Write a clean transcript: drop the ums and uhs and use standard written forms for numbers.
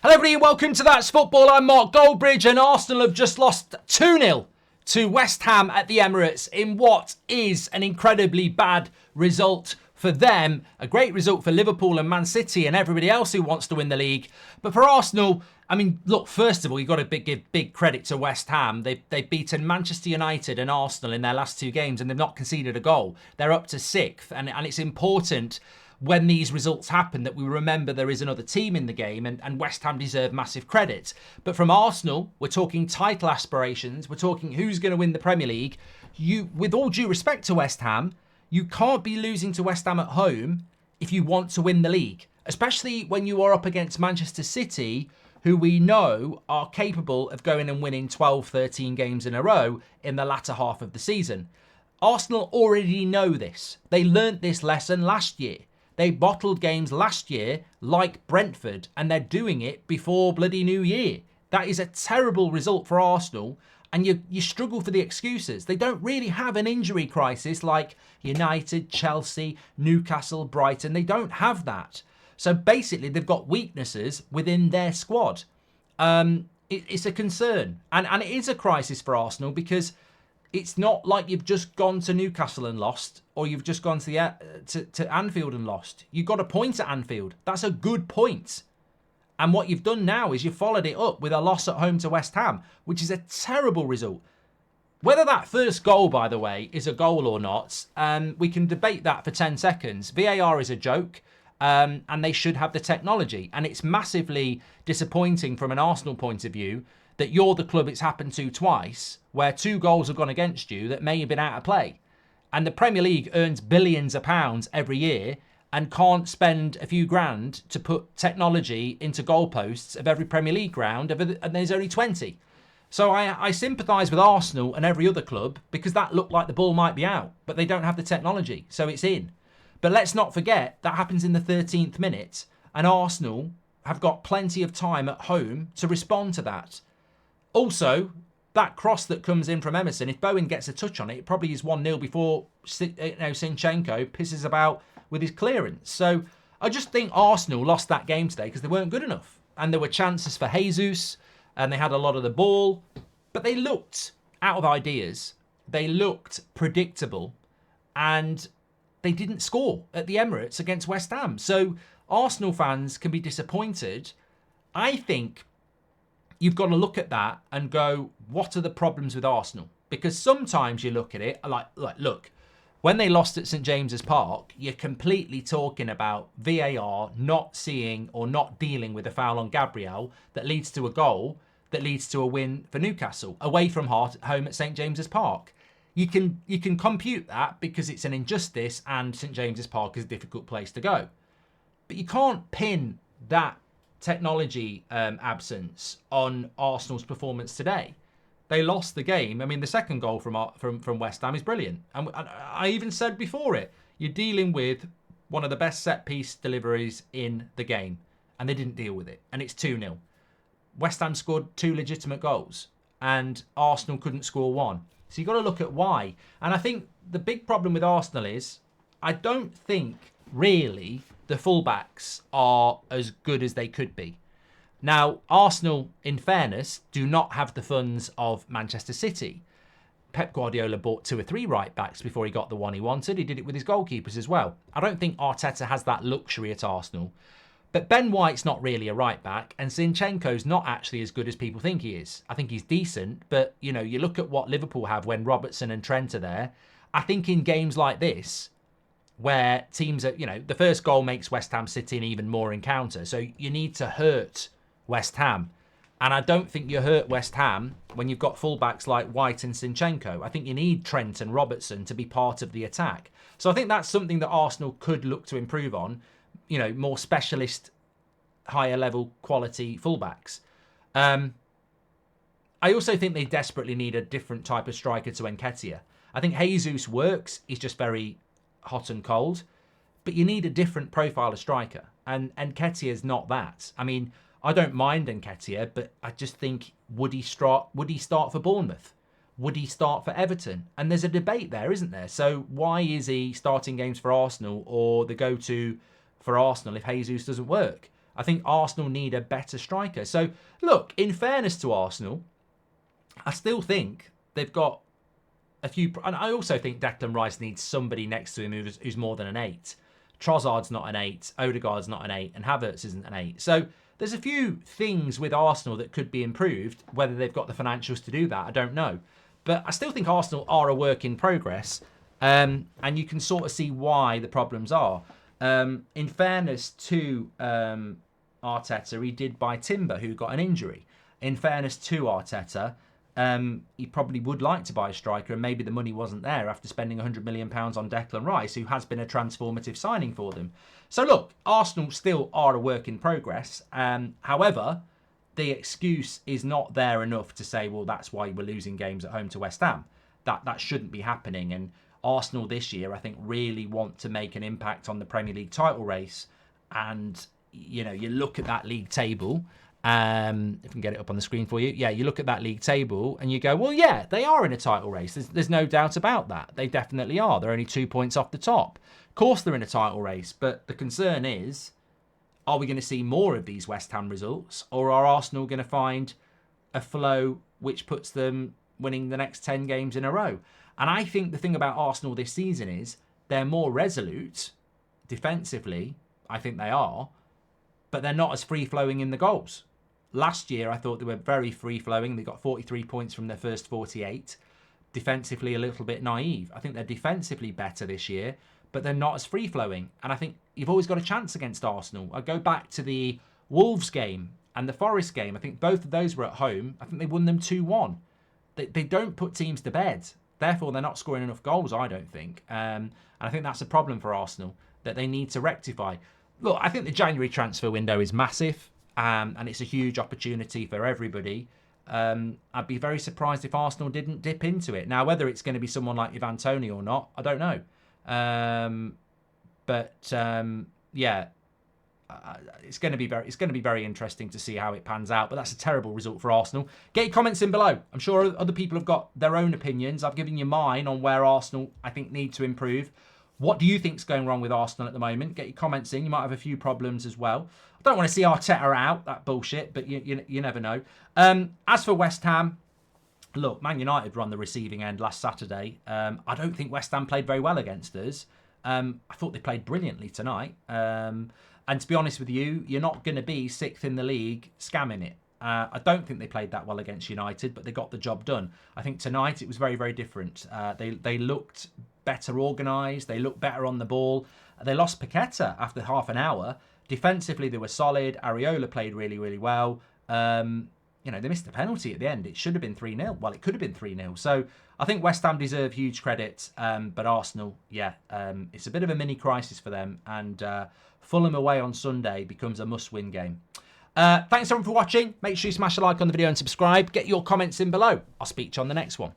Hello everybody and welcome to That's Football. I'm Mark Goldbridge and Arsenal have just lost 2-0 to West Ham at the Emirates in what is an incredibly bad result for them. A great result for Liverpool and Man City and everybody else who wants to win the league. But for Arsenal, I mean, look, first of all, you've got to give big credit to West Ham. They've beaten Manchester United and Arsenal in their last two games and they've not conceded a goal. They're up to 6th and it's important when these results happen that we remember there is another team in the game and West Ham deserve massive credit. But from Arsenal, we're talking title aspirations. We're talking who's going to win the Premier League. With all due respect to West Ham, you can't be losing to West Ham at home if you want to win the league, especially when you are up against Manchester City, who we know are capable of going and winning 12, 13 games in a row in the latter half of the season. Arsenal already know this. They learnt this lesson last year. They bottled games last year like Brentford, and they're doing it before bloody New Year. That is a terrible result for Arsenal, and you struggle for the excuses. They don't really have an injury crisis like United, Chelsea, Newcastle, Brighton. They don't have that. So basically, they've got weaknesses within their squad. It's a concern, and it is a crisis for Arsenal because it's not like you've just gone to Newcastle and lost, or you've just gone to Anfield and lost. You got a point at Anfield. That's a good point. And what you've done now is you've followed it up with a loss at home to West Ham, which is a terrible result. Whether that first goal, by the way, is a goal or not, we can debate that for 10 seconds. VAR is a joke, and they should have the technology. And it's massively disappointing from an Arsenal point of view that you're the club it's happened to twice, where 2 goals have gone against you that may have been out of play. And the Premier League earns billions of pounds every year and can't spend a few grand to put technology into goalposts of every Premier League ground, and there's only 20. So I sympathise with Arsenal and every other club because that looked like the ball might be out, but they don't have the technology, so it's in. But let's not forget that happens in the 13th minute, and Arsenal have got plenty of time at home to respond to that. Also, that cross that comes in from Emerson, if Bowen gets a touch on it, it probably is 1-0 before Zinchenko pisses about with his clearance. So I just think Arsenal lost that game today because they weren't good enough. And there were chances for Jesus, and they had a lot of the ball. But they looked out of ideas. They looked predictable. And they didn't score at the Emirates against West Ham. So Arsenal fans can be disappointed. I think you've got to look at that and go, what are the problems with Arsenal? Because sometimes you look at it like look, when they lost at St James's Park, you're completely talking about VAR not seeing or not dealing with a foul on Gabriel that leads to a goal, that leads to a win for Newcastle away from home at St James's Park. You can compute that because it's an injustice and St James's Park is a difficult place to go. But you can't pin that technology absence on Arsenal's performance today. They lost the game. I mean, the second goal from West Ham is brilliant. And I even said before it, you're dealing with one of the best set-piece deliveries in the game. And they didn't deal with it. And it's 2-0. West Ham scored 2 legitimate goals. And Arsenal couldn't score 1. So you've got to look at why. And I think the big problem with Arsenal is I don't think really the fullbacks are as good as they could be. Now, Arsenal, in fairness, do not have the funds of Manchester City. Pep Guardiola bought 2 or 3 right-backs before he got the one he wanted. He did it with his goalkeepers as well. I don't think Arteta has that luxury at Arsenal. But Ben White's not really a right-back, and Zinchenko's not actually as good as people think he is. I think he's decent, but, you look at what Liverpool have when Robertson and Trent are there. I think in games like this, where teams are, the first goal makes West Ham City an even more encounter. So you need to hurt West Ham. And I don't think you hurt West Ham when you've got fullbacks like White and Zinchenko. I think you need Trent and Robertson to be part of the attack. So I think that's something that Arsenal could look to improve on. More specialist, higher level quality fullbacks. I also think they desperately need a different type of striker to Nketiah. I think Jesus works. He's just very hot and cold. But you need a different profile of striker. And Nketiah is not that. I mean, I don't mind Nketiah, but I just think, would he start for Bournemouth? Would he start for Everton? And there's a debate there, isn't there? So why is he starting games for Arsenal or the go-to for Arsenal if Jesus doesn't work? I think Arsenal need a better striker. So, look, in fairness to Arsenal, I still think they've got a few... And I also think Declan Rice needs somebody next to him who's more than an 8. Trossard's not an 8, Odegaard's not an 8, and Havertz isn't an 8. So there's a few things with Arsenal that could be improved. Whether they've got the financials to do that, I don't know. But I still think Arsenal are a work in progress. And you can sort of see why the problems are. In fairness to Arteta, he did buy Timber, who got an injury. In fairness to Arteta, he probably would like to buy a striker, and maybe the money wasn't there after spending £100 million on Declan Rice, who has been a transformative signing for them. So look, Arsenal still are a work in progress. However, the excuse is not there enough to say, well, that's why we're losing games at home to West Ham. That shouldn't be happening. And Arsenal this year, I think, really want to make an impact on the Premier League title race. And, you know, you look at that league table, if I can get it up on the screen for you. Yeah, you look at that league table and you go, well, yeah, they are in a title race. There's no doubt about that. They definitely are. They're only 2 points off the top. Of course they're in a title race, but the concern is, are we going to see more of these West Ham results, or are Arsenal going to find a flow which puts them winning the next 10 games in a row? And I think the thing about Arsenal this season is they're more resolute defensively. I think they are, but they're not as free-flowing in the goals. Last year, I thought they were very free-flowing. They got 43 points from their first 48. Defensively, a little bit naive. I think they're defensively better this year, but they're not as free-flowing. And I think you've always got a chance against Arsenal. I go back to the Wolves game and the Forest game. I think both of those were at home. I think they won them 2-1. They don't put teams to bed. Therefore, they're not scoring enough goals, I don't think. And I think that's a problem for Arsenal that they need to rectify. Look, I think the January transfer window is massive, and it's a huge opportunity for everybody. I'd be very surprised if Arsenal didn't dip into it. Now, whether it's going to be someone like Ivan Toney or not, I don't know. Yeah, it's going to be very interesting to see how it pans out. But that's a terrible result for Arsenal. Get your comments in below. I'm sure other people have got their own opinions. I've given you mine on where Arsenal, I think, need to improve. What do you think's going wrong with Arsenal at the moment? Get your comments in. You might have a few problems as well. I don't want to see Arteta out, that bullshit, but you never know. As for West Ham, look, Man United were on the receiving end last Saturday. I don't think West Ham played very well against us. I thought they played brilliantly tonight. And to be honest with you, you're not going to be 6th in the league scamming it. I don't think they played that well against United, but they got the job done. I think tonight it was very, very different. They looked better organised. They looked better on the ball. They lost Paqueta after half an hour. Defensively, they were solid. Areola played really, really well. They missed a penalty at the end. It should have been 3-0. Well, it could have been 3-0. So I think West Ham deserve huge credit. But Arsenal, it's a bit of a mini crisis for them. And Fulham away on Sunday becomes a must-win game. Thanks everyone for watching. Make sure you smash a like on the video and subscribe. Get your comments in below. I'll speak to you on the next one.